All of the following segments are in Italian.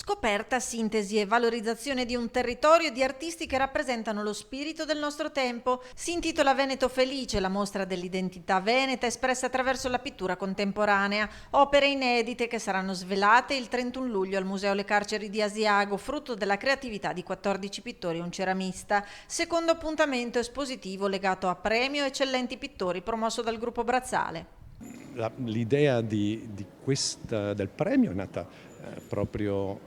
Scoperta, sintesi e valorizzazione di un territorio e di artisti che rappresentano lo spirito del nostro tempo. Si intitola Veneto Felice, la mostra dell'identità veneta espressa attraverso la pittura contemporanea. Opere inedite che saranno svelate il 31 luglio al Museo Le Carceri di Asiago, frutto della creatività di 14 pittori e un ceramista. Secondo appuntamento espositivo legato a Premio Eccellenti Pittori promosso dal gruppo Brazzale. L'idea del premio è nata proprio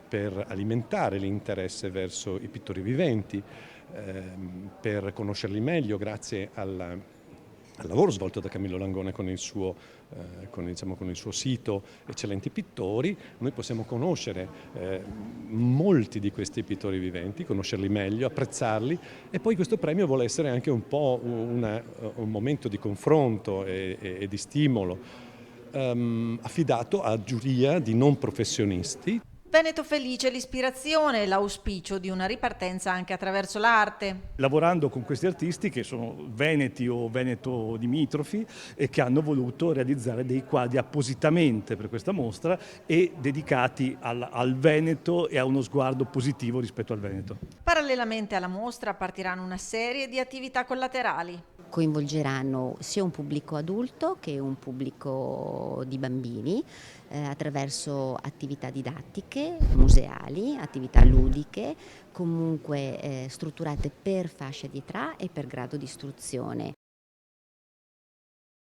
per alimentare l'interesse verso i pittori viventi, per conoscerli meglio grazie al lavoro svolto da Camillo Langone con il suo sito Eccellenti Pittori. Noi possiamo conoscere molti di questi pittori viventi, conoscerli meglio, apprezzarli, e poi questo premio vuole essere anche un po' un momento di confronto e di stimolo, affidato a giuria di non professionisti. Veneto Felice, l'ispirazione e l'auspicio di una ripartenza anche attraverso l'arte. Lavorando con questi artisti che sono veneti o veneto limitrofi e che hanno voluto realizzare dei quadri appositamente per questa mostra e dedicati al Veneto e a uno sguardo positivo rispetto al Veneto. Parallelamente alla mostra partiranno una serie di attività collaterali. Coinvolgeranno sia un pubblico adulto che un pubblico di bambini attraverso attività didattiche, museali, attività ludiche, comunque strutturate per fascia di età e per grado di istruzione.